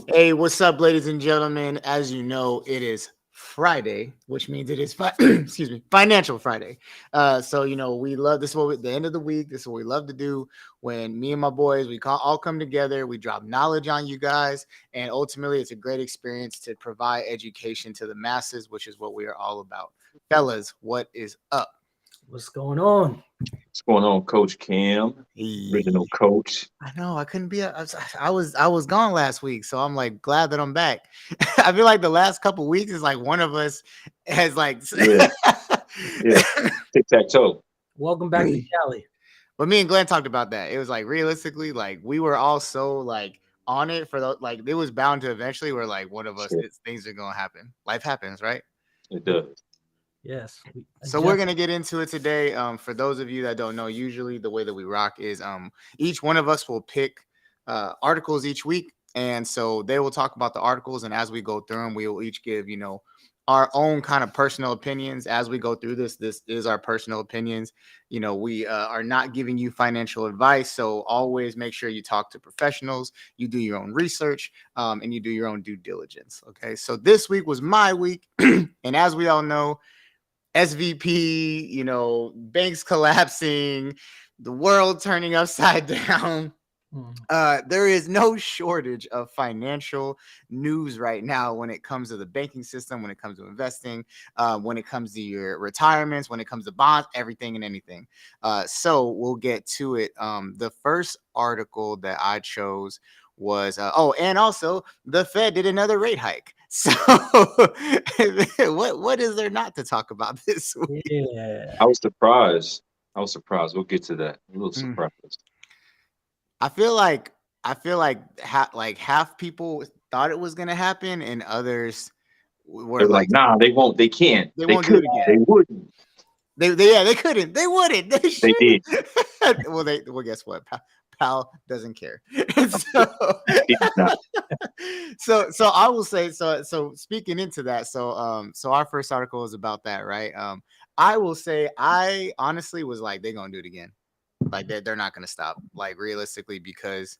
Hey, what's up, ladies and gentlemen? As you know, it is Friday, which means it is excuse me, Financial Friday. So we love this. Is what the end of the week. This is what we love to do when me and my boys all come together. We drop knowledge on you guys, and ultimately, it's a great experience to provide education to the masses, which is what we are all about. Fellas, what is up? What's going on? What's going on, Coach Cam? Original Hey. coach. I know I couldn't be. I was gone last week, so I'm like glad that I'm back. I feel like the last couple weeks is like one of us has like. Yeah, yeah. Tic tac toe. Welcome back to Cali. But me and Glenn talked about that. It was like realistically, like we were all so like on it for the like it was bound to eventually where like one of us Shit, things are gonna happen. Life happens, right? it does. Yes. So we're gonna get into it today. For those of you that don't know, usually the way that we rock is each one of us will pick articles each week, and so they will talk about the articles, and as we go through them, we will each give our own kind of personal opinions as we go through this. This is our personal opinions. We are not giving you financial advice, so always make sure you talk to professionals. You do your own research, and you do your own due diligence. Okay, so this week was my week, and as we all know. SVP, banks collapsing, the world turning upside down. There is no shortage of financial news right now when it comes to the banking system, when it comes to investing, when it comes to your retirements, when it comes to bonds, everything and anything. So we'll get to it. The first article that I chose was and also the Fed did another rate hike. So what is there not to talk about this week? Yeah. I was surprised. I was surprised. We'll get to that. A little Mm. surprised. I feel like like half people thought it was gonna happen, and others They were were like, like nah, they won't. They can't. they They won't do could. it again. They wouldn't. They couldn't. They wouldn't. They They shouldn't. did. Well, guess what? Pal doesn't care. so, He did not. so I will say so speaking into that. So our first article is about that, right? I will say I honestly was like they're gonna do it again. Like they're not gonna stop. Like realistically, because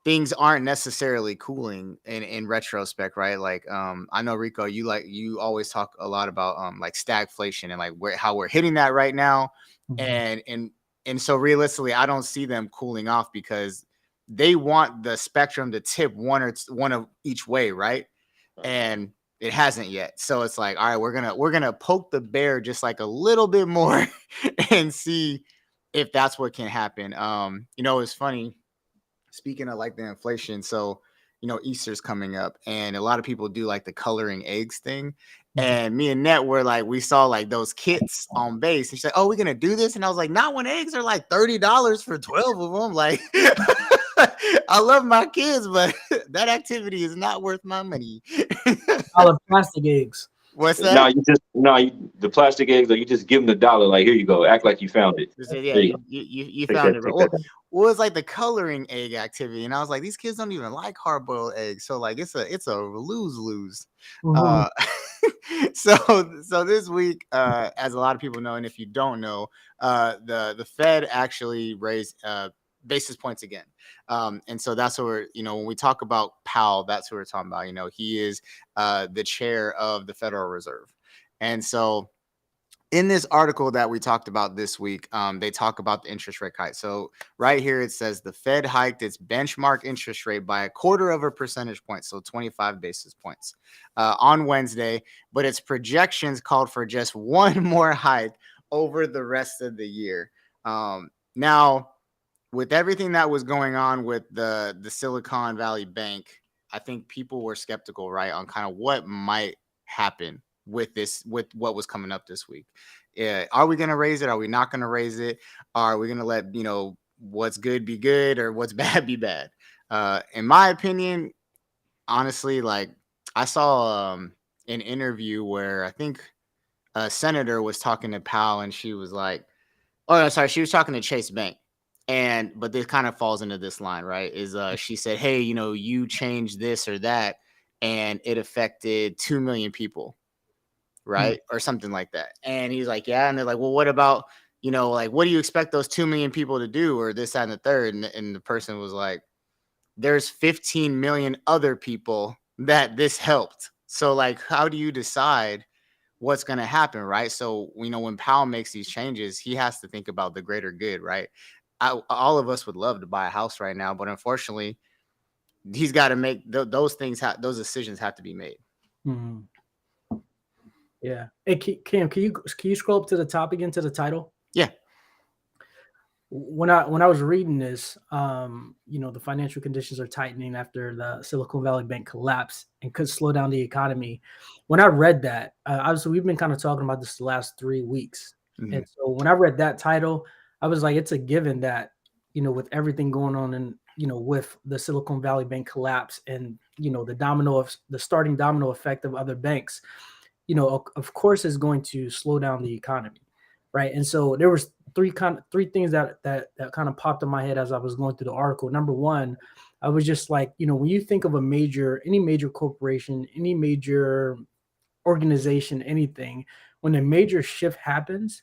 things aren't necessarily cooling in retrospect, right? Like I know Rico, you always talk a lot about like stagflation and like how we're hitting that right now. Mhm. And so realistically, I don't see them cooling off because they want the spectrum to tip one of each way, right? And it hasn't yet. So it's like, all right, we're gonna poke the bear just like a little bit more and see if that's what can happen. It's funny speaking of like the inflation, so Easter's coming up, and a lot of people do like the coloring eggs thing. Mhm. And me and Net were like, we saw like those kits on base, and she's like, "Oh, we're gonna do this," and I was like, "Not when eggs are like $30 for 12 of them." Like, I love my kids, but that activity is not worth my money. All the plastic eggs. What's No, that? the plastic eggs. Or you just give them the dollar. Like, here you go. Act like you found it. They said, yeah, There you go. you Take found that. it. Take Well, that. what was like the coloring egg activity? And I was like, these kids don't even like hard boiled eggs, so like it's a lose lose. Mhm. Uh, so this week, as a lot of people know, and if you don't know, the Fed actually raised basis points again. And so that's what we're when we talk about Powell, that's what we're talking about. He is the chair of the Federal Reserve, and so in this article that we talked about this week, they talk about the interest rate hike. So right here it says the Fed hiked its benchmark interest rate by a quarter of a percentage point, so 25 basis points on Wednesday, but its projections called for just one more hike over the rest of the year. Now, with everything that was going on with the Silicon Valley Bank, I think people were skeptical, right, on kind of what might happen with what was coming up this week. Yeah, are we going to raise it? Are we not going to raise it? Are we going to let what's good be good or what's bad be bad? In my opinion, honestly, like I saw an interview where I think a senator was talking to Powell, and she was like, oh, no, sorry. She was talking to Chase Bank. But this kind of falls into this line, right? Is she said, hey, you changed this or that, and it affected 2 million people, Mhm. right? Or something like that. And he's like, yeah. And they're like, well, what about, like, what do you expect those 2 million people to do, or this, that, and the third? And the person was like, there's 15 million other people that this helped. So like, how do you decide what's going to happen, right? So, when Powell makes these changes, he has to think about the greater good, right? All of us would love to buy a house right now, but unfortunately, he's got to make those decisions have to be made. Mhm. Yeah. Hey, Cam, can you scroll up to the top again to the title? Yeah. When I was reading this, the financial conditions are tightening after the Silicon Valley Bank collapse and could slow down the economy. When I read that, obviously we've been kind of talking about this the last 3 weeks, Mhm. and so when I read that title, I was like, it's a given that with everything going on and with the Silicon Valley Bank collapse and the starting domino effect of other banks, of course, is going to slow down the economy, right? And so there was three things that kind of popped in my head as I was going through the article. Number one, I was just like, when you think of any major corporation, any major organization, anything, when a major shift happens,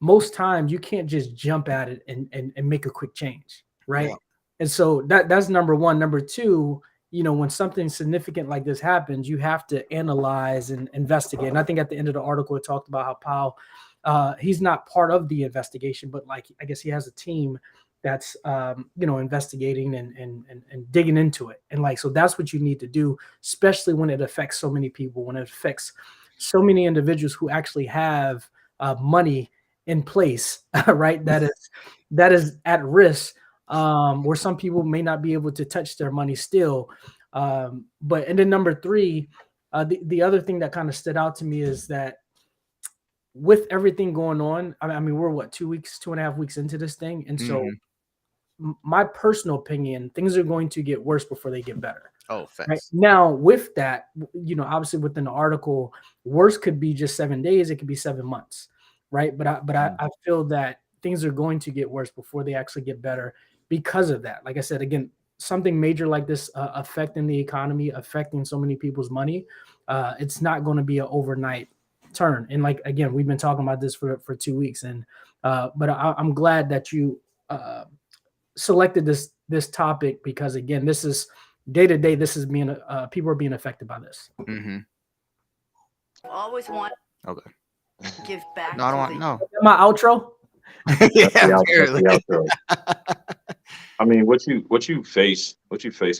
most times you can't just jump at it and make a quick change, right? Yeah. And so that's number one. Number two, when something significant like this happens, you have to analyze and investigate. And I think at the end of the article, it talked about how Powell, he's not part of the investigation, but like, I guess he has a team that's, investigating and digging into it. And like, so that's what you need to do, especially when it affects so many people, when it affects so many individuals who actually have money in place, right? That is at risk, where some people may not be able to touch their money still. And then number three, the other thing that kind of stood out to me is that with everything going on, I mean, we're what, 2.5 weeks into this thing, and so my personal opinion, things are going to get worse before they get better. Oh, right thanks. now, with that, obviously within the article, worse could be just 7 days, it could be 7 months, right? But I feel that things are going to get worse before they actually get better because of that. Like I said, again, something major like this affecting the economy, affecting so many people's money, it's not going to be an overnight turn. And like, again, we've been talking about this for 2 weeks, and but I'm glad that you selected this topic, because again, this is day to day. This is being people are being affected by this. Mm-hmm. Always want Okay. to give back. No, I don't want. No. My outro. Yeah, the apparently. outro. I mean, what you face when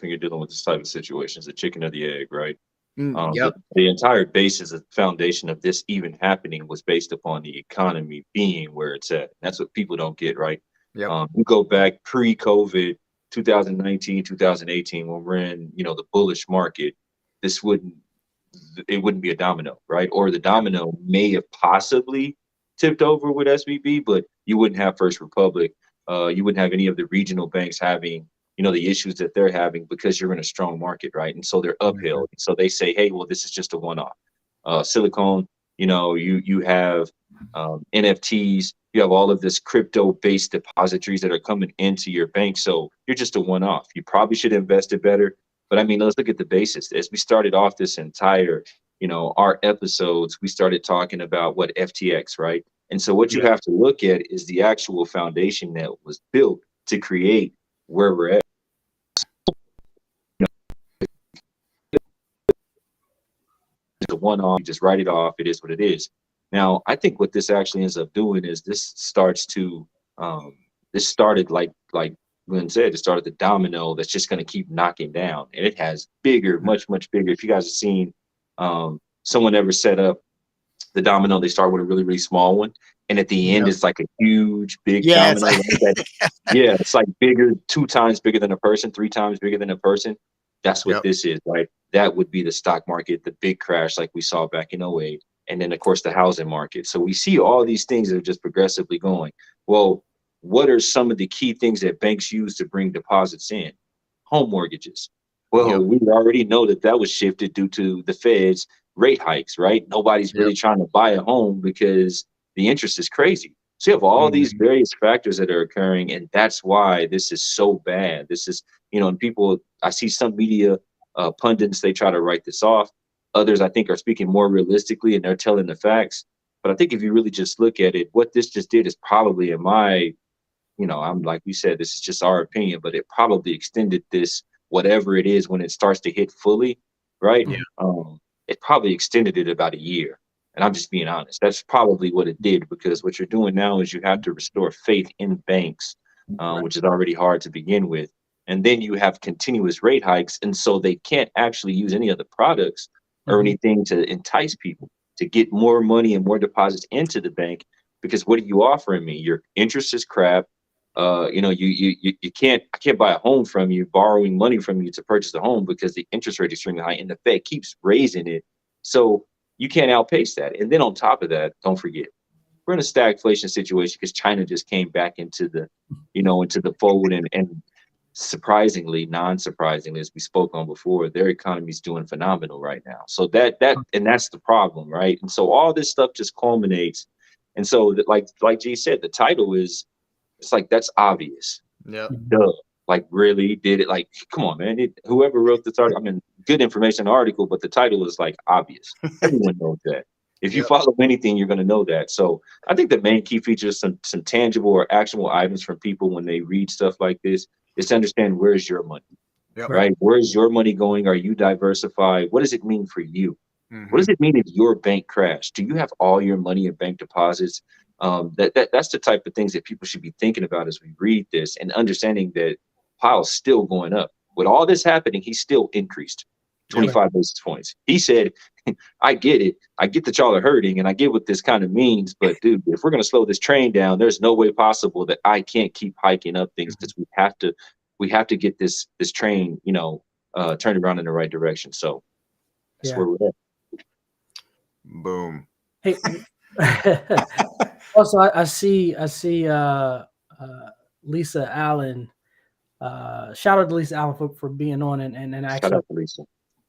you're dealing with this type of situation is the chicken or the egg, right? Yep. The entire basis of foundation of this even happening was based upon the economy being where it's at. That's what people don't get, right? Yep. You go back pre-COVID, 2019, 2018, when we're in, the bullish market, it wouldn't be a domino, right? Or the domino may have possibly tipped over with SVB, but you wouldn't have First Republic. You wouldn't have any of the regional banks having, the issues that they're having, because you're in a strong market, right? And so they're uphill. So they say, hey, well, this is just a one-off. Silicon, you have NFTs, you have all of this crypto-based depositories that are coming into your bank. So you're just a one-off. You probably should invest it better. But I mean, let's look at the basis. As we started off this entire, our episodes, we started talking about what FTX, right? And so what you have to look at is the actual foundation that was built to create where we're at. The one-off, you just write it off. It is what it is. Now, I think what this actually ends up doing is this started like Glenn said, it started the domino that's just going to keep knocking down, and it has bigger, much bigger. If you guys have seen someone ever set up the domino, they start with a really, really small one, and at the end it's like a huge, big domino. It's like bigger, 2 times bigger than a person, 3 times bigger than a person. That's what this is, right? That would be the stock market, the big crash like we saw back in 08. And then, of course, the housing market. So we see all these things that are just progressively going. Well, what are some of the key things that banks use to bring deposits in? Home mortgages. Well, we already know that was shifted due to the Fed's rate hikes, right? Nobody's really trying to buy a home because the interest is crazy. So you have all these various factors that are occurring, and that's why this is so bad. This is, and people, I see some media pundits, they try to write this off. Others, I think, are speaking more realistically, and they're telling the facts. But I think if you really just look at it, what this just did is probably, in my, I'm like we said, this is just our opinion, but it probably extended this, whatever it is, when it starts to hit fully, right? Yeah. It probably extended it about a year. And I'm just being honest. That's probably what it did, because what you're doing now is you have to restore faith in banks, which is already hard to begin with. And then you have continuous rate hikes. And so they can't actually use any other products or anything to entice people to get more money and more deposits into the bank. Because what are you offering me? Your interest is crap. You can't, I can't buy a home from you, borrowing money from you to purchase a home because the interest rate is extremely high and the Fed keeps raising it. So you can't outpace that. And then on top of that, don't forget, we're in a stagflation situation because China just came back into the, into the fold, and surprisingly, non-surprisingly, as we spoke on before, their economy is doing phenomenal right now. So that's the problem, right? And so all this stuff just culminates. And so like G said, the title is, it's like, that's obvious. Yep. Duh. Like, really? Did it? Like, come on, man. Whoever wrote this article, I mean, good information article, but the title is like obvious. Everyone knows that. If you follow anything, you're going to know that. So I think the main key features, some tangible or actionable items from people when they read stuff like this, is to understand, where's your money, right? Where's your money going? Are you diversified? What does it mean for you? What does it mean if your bank crashed? Do you have all your money in bank deposits? That's the type of things that people should be thinking about as we read this, and understanding that Powell's still going up. With all this happening, he still increased 25 basis points. He said, I get it. I get that y'all are hurting, and I get what this kind of means. But dude, if we're going to slow this train down, there's no way possible that I can't keep hiking up things, because we have to get this train, turned around in the right direction. So that's where we're at. Boom. Hey, also I see Lisa Allen. Shout out to Lisa Allen for being on and actually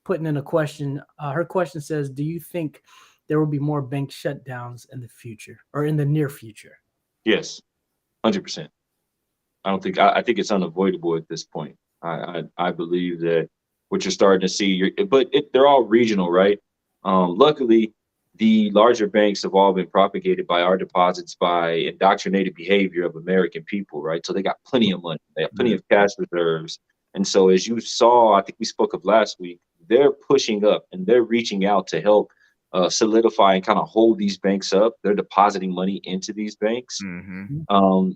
putting in a question. Her question says, do you think there will be more bank shutdowns in the future, or in the near future? Yes, 100%. I think it's unavoidable at this point. I believe that what you're starting to see, they're all regional, right? Luckily, the larger banks have all been propagated by our deposits, by indoctrinated behavior of American people, right? So they got plenty of money. They have plenty of cash reserves. And so, as you saw, I think we spoke of last week, they're pushing up and they're reaching out to help solidify and kind of hold these banks up. They're depositing money into these banks.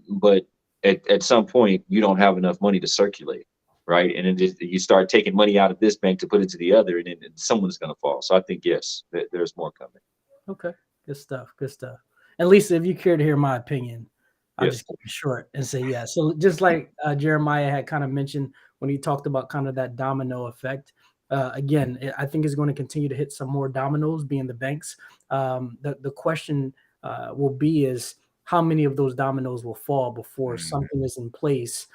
But at some point, you don't have enough money to circulate, right? And then you start taking money out of this bank to put into the other, and then someone's going to fall. So I think, yes, there's more coming. Okay, good stuff. And Lisa, if you care to hear my opinion, I'll just keep it short and say yes. So just like Jeremiah had kind of mentioned when he talked about kind of that domino effect, again, I think it's going to continue to hit some more dominoes, being the banks. The question will be is, how many of those dominoes will fall before something is in place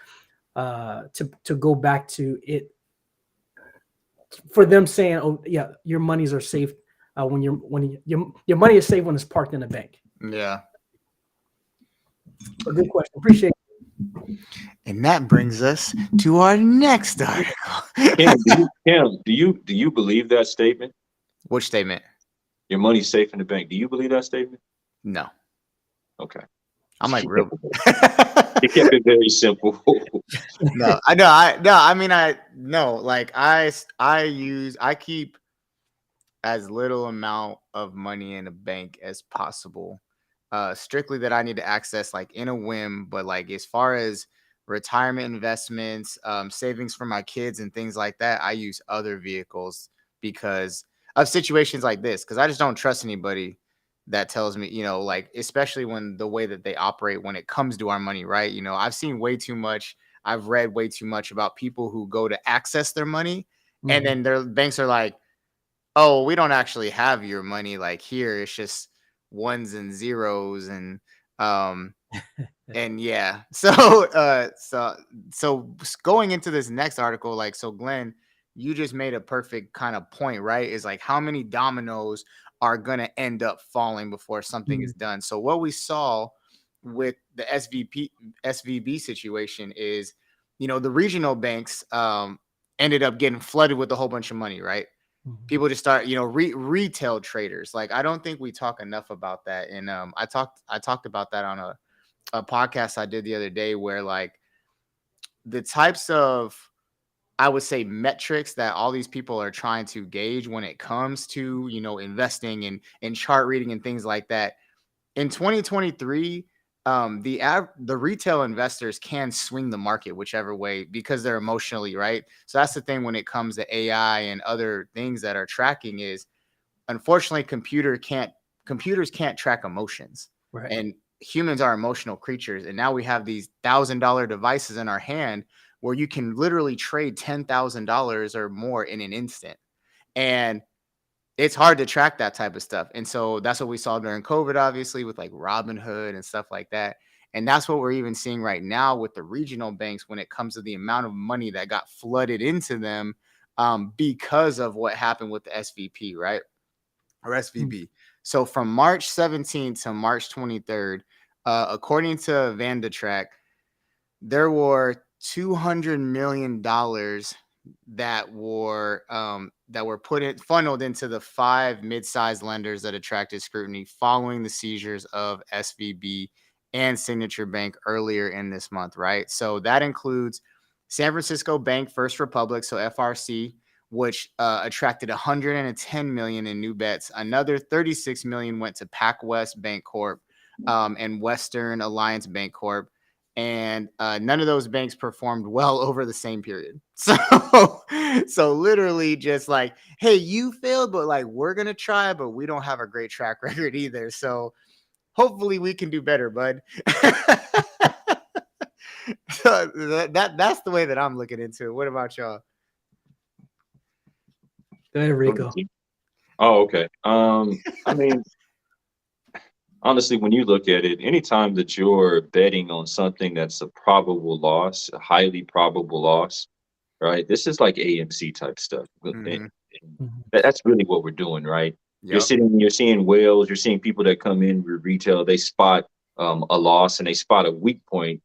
to go back to it, for them saying, oh yeah, your monies are safe when your money is safe when it's parked in a bank. Yeah. A good question. Appreciate it. And that brings us to our next article. Cam, do you believe that statement? Which statement? Your money's safe in the bank. Do you believe that statement? No. Okay. I'm like, real. He kept it very simple. No, I keep as little amount of money in a bank as possible. Strictly that I need to access like in a whim, but like as far as retirement investments, savings for my kids and things like that, I use other vehicles because of situations like this, because I just don't trust anybody that tells me, like, especially when the way that they operate when it comes to our money, right? I've seen way too much. I've read way too much about people who go to access their money and then their banks are like, oh, we don't actually have your money like here. It's just ones and zeros and and yeah. So going into this next article, like, so Glenn, you just made a perfect kind of point, right? Is like, how many dominoes are going to end up falling before something is done. So what we saw with the SVB situation is, the regional banks ended up getting flooded with a whole bunch of money, right? People just start, retail traders. Like, I don't think we talk enough about that. And I talked about that on a podcast I did the other day where like the types of, I would say, metrics that all these people are trying to gauge when it comes to, investing and chart reading and things like that. In 2023, the retail investors can swing the market whichever way because they're emotionally right. So that's the thing when it comes to AI and other things that are tracking is, unfortunately, computers can't track emotions, Right. and humans are emotional creatures. And now we have these $1,000 devices in our hand where you can literally trade $10,000 or more in an instant, and it's hard to track that type of stuff. And so that's what we saw during COVID, obviously, with like Robinhood and stuff like that. And that's what we're even seeing right now with the regional banks when it comes to the amount of money that got flooded into them because of what happened with the SVP, right? Or SVB. So from March 17th to March 23rd, according to VandeTrack, there were $200 million that were funneled into the 5 mid-sized lenders that attracted scrutiny following the seizures of SVB and Signature Bank earlier in this month, right? So that includes San Francisco Bank First Republic, so FRC, which attracted 110 million in new bets. Another 36 million went to PacWest Bank Corp and Western Alliance Bank Corp. And none of those banks performed well over the same period. So literally just like, hey, you failed, but like we're gonna try, but we don't have a great track record either. So hopefully we can do better, bud. So that's the way that I'm looking into it. What about y'all? Go ahead, Rico. Oh, okay. I mean, honestly, when you look at it, anytime that you're betting on something that's a probable loss, a highly probable loss, right? This is like AMC type stuff. Mhm. That's really what we're doing, right? You're Yep. you're seeing whales, you're seeing people that come in with retail, they spot a loss and they spot a weak point.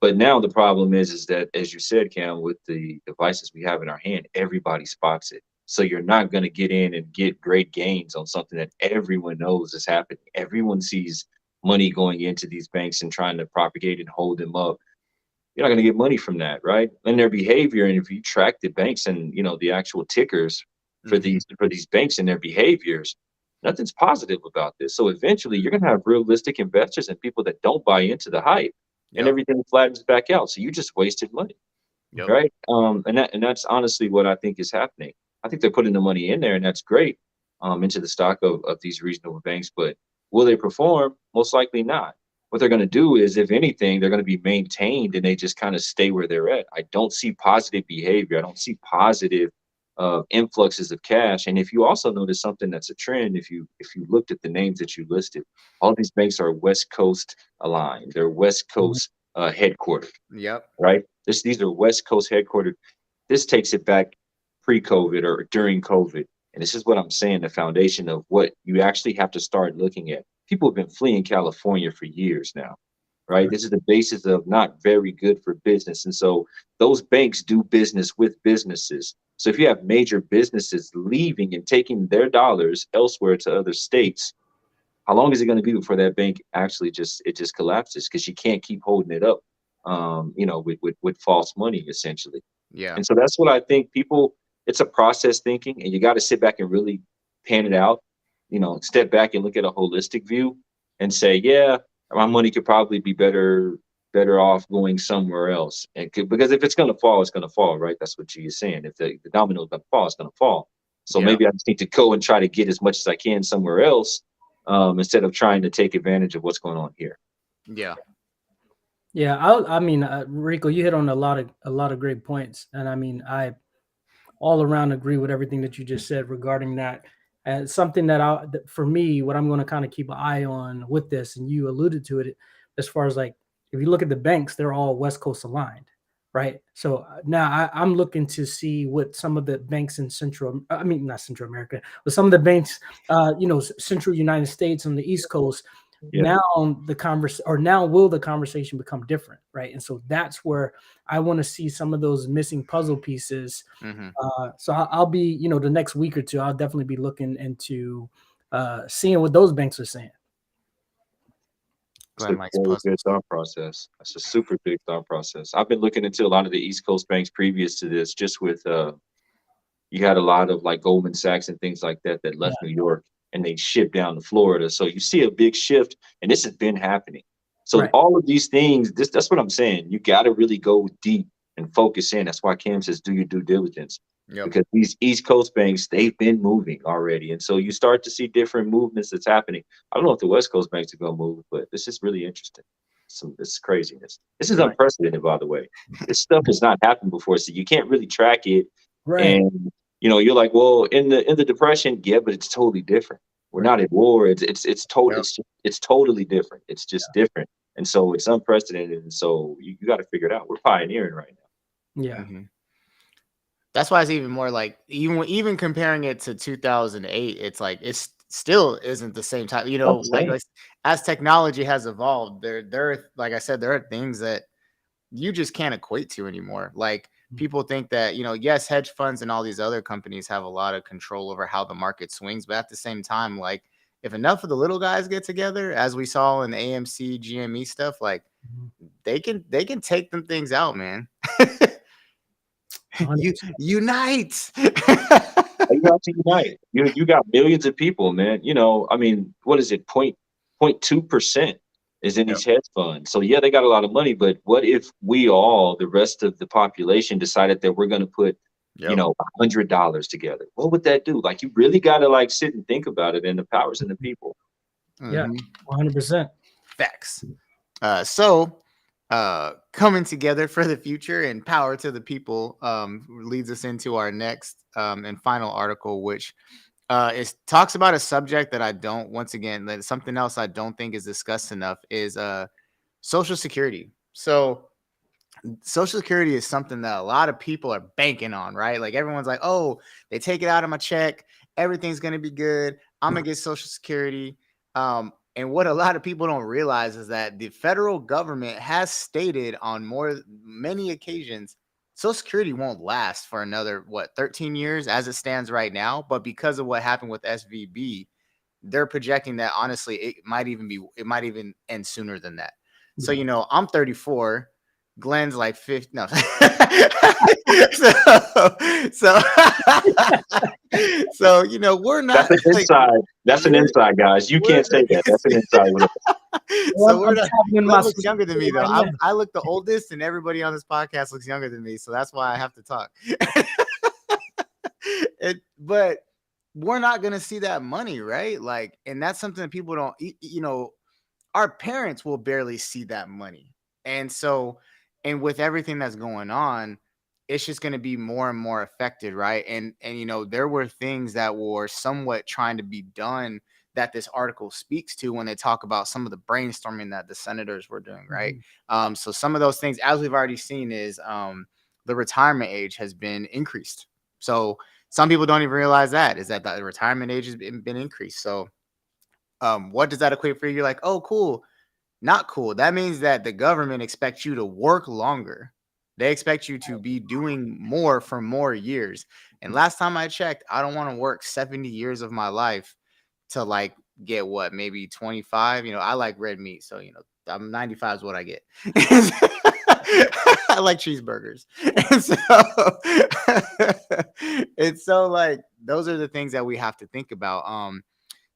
But now the problem is that, as you said, Cam, with the devices we have in our hand, everybody spots it. So you're not going to get in and get great gains on something that everyone knows is happening. Everyone sees money going into these banks and trying to propagate and hold them up. You're not going to get money from that, right? And their behavior, and if you track the banks and the actual tickers for these banks and their behaviors, nothing's positive about this. So eventually, you're going to have realistic investors and people that don't buy into the hype, and Yep. everything flattens back out. So you just wasted money, Yep. right? And that's honestly what I think is happening. I think they're putting the money in there, and that's great, into the stock of these regional banks. But will they perform? Most likely not. What they're going to do is, if anything, they're going to be maintained, and they just kind of stay where they're at. I don't see positive behavior. I don't see positive influxes of cash. And if you also notice something that's a trend, if you looked at the names that you listed, all these banks are West Coast aligned. They're West Coast headquartered, Yep. right? These are West Coast headquartered. This takes it back pre-COVID or during COVID. And this is what I'm saying, the foundation of what you actually have to start looking at. People have been fleeing California for years now, right? This is the basis of not very good for business. And so those banks do business with businesses. So if you have major businesses leaving and taking their dollars elsewhere to other states, how long is it going to be before that bank actually just collapses? Because you can't keep holding it up, with false money, essentially. Yeah. And so that's what I think people, it's a process thinking, and you got to sit back and really pan it out, step back and look at a holistic view and say, yeah, my money could probably be better off going somewhere else. Because if it's going to fall, it's going to fall, right? That's what G is saying. If the domino is going to fall, it's going to fall. So Yeah. maybe I just need to go and try to get as much as I can somewhere else, instead of trying to take advantage of what's going on here. Yeah. Yeah, I mean, Rico, you hit on a lot of great points, and I mean, I all around agree with everything that you just said regarding that. And something that for me, what I'm going to kind of keep an eye on with this, and you alluded to it, as far as like, if you look at the banks, they're all West Coast aligned, right? So now I'm looking to see what some of the banks in not Central America, but some of the banks, Central United States on the East Coast. Yeah. Now will the conversation become different, right? And so that's where I want to see some of those missing puzzle pieces. Mhm. So I'll be, the next week or two, I'll definitely be looking into seeing what those banks are saying. Glenn a likes very puzzles. good thought process. That's a super good thought process. I've been looking into a lot of the East Coast banks previous to this, just with you had a lot of like Goldman Sachs and things like that that Yeah. left New York and they shipped down to Florida. So you see a big shift, and this has been happening. So Right. all of these things, that's what I'm saying. You got to really go deep and focus in. That's why Cam says do your due diligence, Yep. because these East Coast banks, they've been moving already, and so you start to see different movements that's happening. I don't know if the West Coast banks are going to move, but this is really interesting. This craziness. This is Right. unprecedented, by the way. This stuff has not happened before, so you can't really track it. Right. And you're like, well, in the depression, yeah, but it's totally different. We're not at war. It's total. Yep. It's totally different. It's just different, and so it's unprecedented. And so you got to figure it out. We're pioneering right now. Yeah. Mhm. That's why it's even more like even comparing it to 2008, it's like it's still isn't the same time. Not the same. Like as technology has evolved, there like I said, there are things that you just can't equate to anymore. Like people think that, yes, hedge funds and all these other companies have a lot of control over how the market swings, but at the same time, like if enough of the little guys get together, as we saw in the AMC, GME stuff, like they can take them things out, man. You 100%. unite. You have to unite. You got millions of people, man. I mean, what is it? 0.2% is in these hedge funds. So yeah, they got a lot of money, but what if we all, the rest of the population, decided that we're going to put, Yep. $100 together? What would that do? Like, you really got to like sit and think about it, and the powers in the people. Yeah. Mhm. 100%. Facts. Coming together for the future and power to the people leads us into our next and final article, which talks about a subject that I don't, once again, that something else I don't think is discussed enough is Social Security. So Social Security is something that a lot of people are banking on, right? Like everyone's like, oh, they take it out of my check, everything's gonna be good. I'm gonna get Social Security. And what a lot of people don't realize is that the federal government has stated on many occasions, Social Security won't last for another 13 years as it stands right now. But because of what happened with SVB, they're projecting that honestly, it might even end sooner than that. So I'm 34. Glenn's like 50. No. so we're not. That's an inside. That's an inside, guys. You can't say that. That's an inside. So we're not. tapping in Glenn my looks younger than me, though. right now. I look the oldest, and everybody on this podcast looks younger than me. So that's why I have to talk. But we're not gonna see that money, right? Like, and that's something that people don't. Our parents will barely see that money, and so, and with everything that's going on, it's just going to be more and more affected, right? And there were things that were somewhat trying to be done that this article speaks to when they talk about some of the brainstorming that the senators were doing, right? So some of those things, as we've already seen, is the retirement age has been increased. So some people don't even realize that the retirement age has been increased. So what does that equate for you? You're like, oh, cool. Not cool. That means that the government expects you to work longer. They expect you to be doing more for more years. And last time I checked, I don't want to work 70 years of my life to like get what, maybe 25. I like red meat. So, I'm 95 is what I get. I like cheeseburgers. And so like those are the things that we have to think about.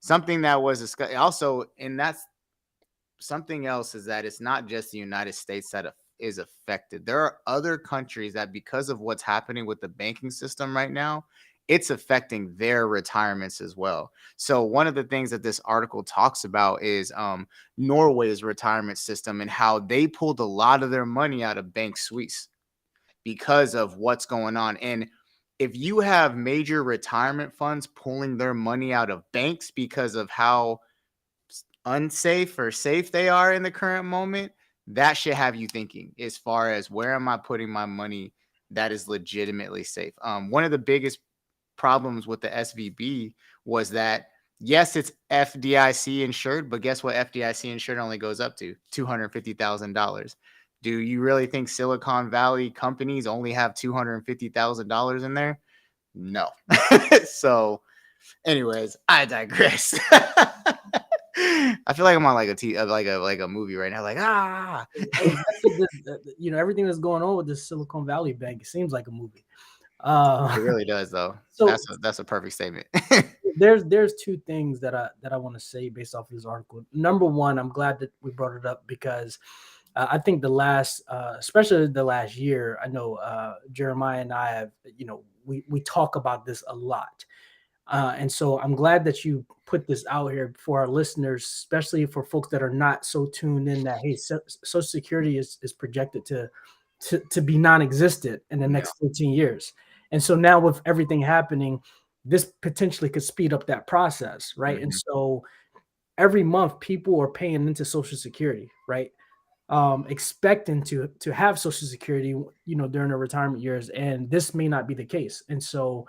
Something that was discussed also, and that's something else, is that it's not just the United States that is affected. There are other countries that, because of what's happening with the banking system right now, it's affecting their retirements as well. So one of the things that this article talks about is Norway's retirement system and how they pulled a lot of their money out of Bank Suisse because of what's going on. And if you have major retirement funds pulling their money out of banks because of how unsafe or safe they are in the current moment, that should have you thinking as far as where am I putting my money that is legitimately safe. One of the biggest problems with the SVB was that, yes, it's FDIC insured, but guess what? FDIC insured only goes up to $250,000. Do you really think Silicon Valley companies only have $250,000 in there? No. So anyways, I digress. I feel like I'm on like like a movie right now. Like Hey, everything that's going on with this Silicon Valley Bank, it seems like a movie. It really does, though. So That's a perfect statement. there's two things that I want to say based off of this article. Number one, I'm glad that we brought it up because I think especially the last year, I know Jeremiah and I have, we talk about this a lot. And so I'm glad that you put this out here for our listeners, especially for folks that are not so tuned in that, hey, Social Security is projected to be non-existent in the next 15 years. And so now with everything happening, this potentially could speed up that process, right? And so every month people are paying into Social Security, right? Expecting to have Social Security, during their retirement years, and this may not be the case. And so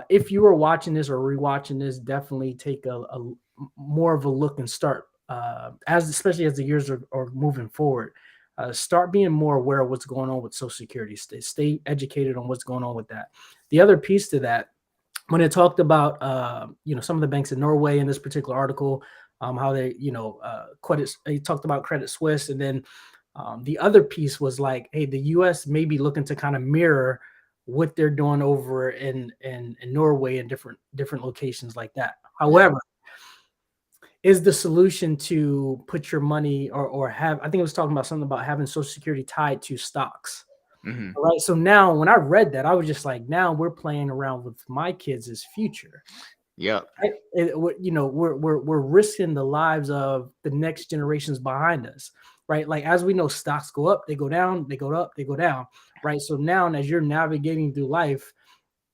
if you are watching this or rewatching this, definitely take a more of a look and start especially as the years are moving forward. Start being more aware of what's going on with Social Security. Stay educated on what's going on with that. The other piece to that, when it talked about some of the banks in Norway in this particular article, how they they talked about Credit Suisse, and then the other piece was like, hey, the U.S. may be looking to kind of mirror what they're doing over in Norway and different locations like that. However, is the solution to put your money or have, I think it was talking about something about having Social Security tied to stocks. All right. So now when I read that, I was just like, now we're playing around with my kids' future. Yep. We're risking the lives of the next generations behind us, right? Like, as we know, stocks go up, they go down, they go up, they go down, right? So now as you're navigating through life,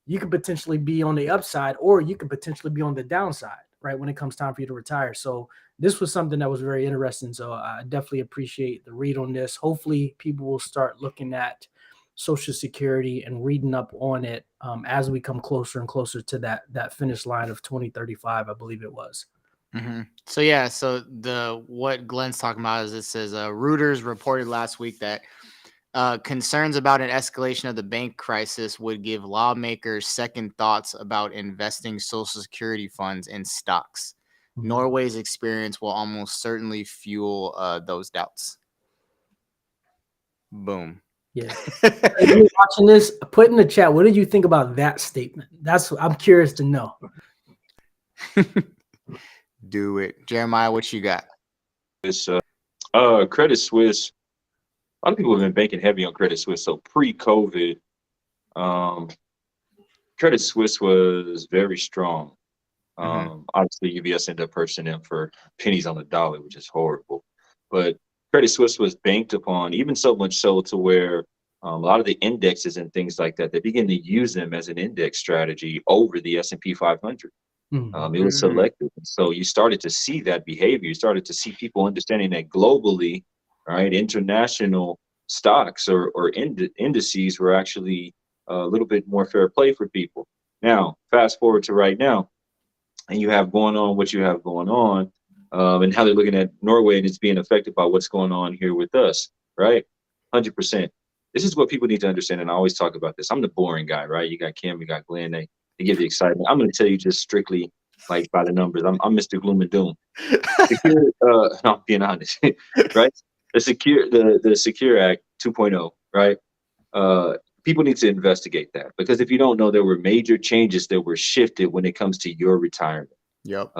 you could potentially be on the upside or you could potentially be on the downside, right? When it comes time for you to retire. So this was something that was very interesting. So I definitely appreciate the read on this. Hopefully people will start looking at Social Security and reading up on it as we come closer and closer to that finish line of 2035, I believe it was. So yeah, so what Glenn's talking about is, it says Reuters reported last week that concerns about an escalation of the bank crisis would give lawmakers second thoughts about investing Social Security funds in stocks. Norway's experience will almost certainly fuel those doubts. Boom. Yeah. If you're watching this, put in the chat, what did you think about that statement? That's what I'm curious to know. Do it. Jeremiah, what you got? This Credit Suisse, a lot of people have been banking heavy on Credit Suisse. So pre-COVID, Credit Suisse was very strong. Obviously, UBS ended up purchasing them for pennies on the dollar, which is horrible. But Credit Suisse was banked upon, even so much so to where a lot of the indexes and things like that, they begin to use them as an index strategy over the S&P 500. It was selective. So you started to see that behavior. You started to see people understanding that globally, right, international stocks or indices were actually a little bit more fair play for people. Now, fast forward to right now, and you have going on what you have going on, and how they're looking at Norway and it's being affected by what's going on here with us, right? 100%. This is what people need to understand, and I always talk about this. I'm the boring guy, right? You got Kim, you got Glenn, they give you excitement. I'm going to tell you just strictly like by the numbers. I'm Mr. Gloom and Doom. No, I'm being honest, right? The Secure Act 2.0, right? People need to investigate that, because if you don't know, there were major changes that were shifted when it comes to your retirement. Yep.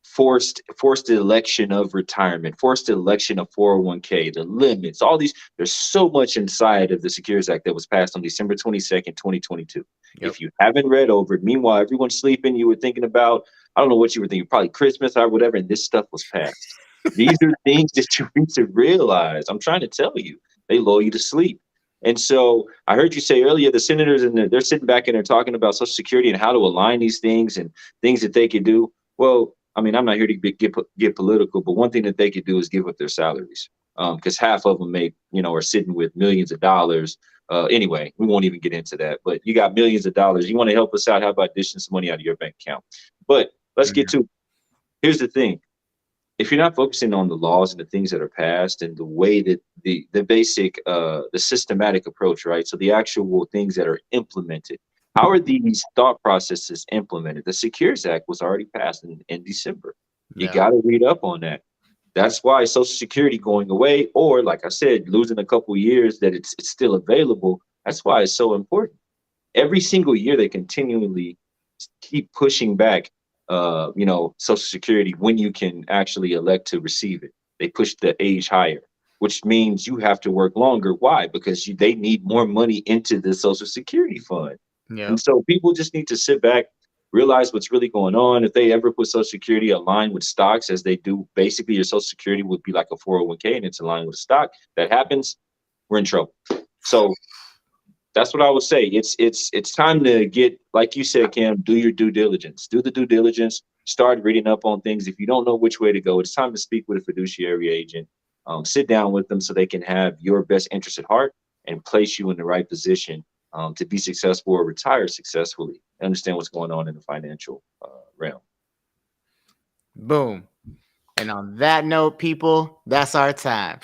Forced election of retirement, forced election of 401k, the limits, all these. There's so much inside of the Secures Act that was passed on December 22nd, 2022. Yep. If you haven't read over it, meanwhile, everyone's sleeping, you were thinking about, I don't know what you were thinking, probably Christmas or whatever, and this stuff was passed. These are things that you need to realize. I'm trying to tell you, they lull you to sleep. And so I heard you say earlier, the senators, and they're sitting back and they're talking about Social Security and how to align these things and things that they could do. Well, I mean, I'm not here to get political, but one thing that they could do is give up their salaries, because half of them are sitting with millions of dollars. Anyway, we won't even get into that, but you got millions of dollars. You want to help us out? How about dishing some money out of your bank account? But let's get to, here's the thing. If you're not focusing on the laws and the things that are passed and the way that the basic, the systematic approach, right? So the actual things that are implemented, how are these thought processes implemented? The Secures Act was already passed in December. You Yeah. got to read up on that. That's why Social Security going away, or like I said, losing a couple years that it's still available. That's why it's so important. Every single year they continually keep pushing back, Social Security when you can actually elect to receive it. They push the age higher, which means you have to work longer. Why? Because they need more money into the Social Security fund. Yeah. And so people just need to sit back, realize what's really going on. If they ever put Social Security aligned with stocks, as they do, basically your Social Security would be like a 401k and it's aligned with a stock. That happens, we're in trouble. So that's what I would say. It's time to get, like you said, Cam, do your due diligence. Do the due diligence. Start reading up on things. If you don't know which way to go, it's time to speak with a fiduciary agent. Sit down with them so they can have your best interest at heart and place you in the right position to be successful or retire successfully. Understand what's going on in the financial realm. Boom. And on that note, people, that's our time.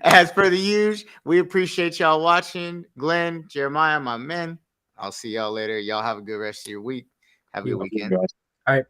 As per the usual, we appreciate y'all watching. Glenn, Jeremiah, my men. I'll see y'all later. Y'all have a good rest of your week. Have a good Yeah. weekend. Guys. All right.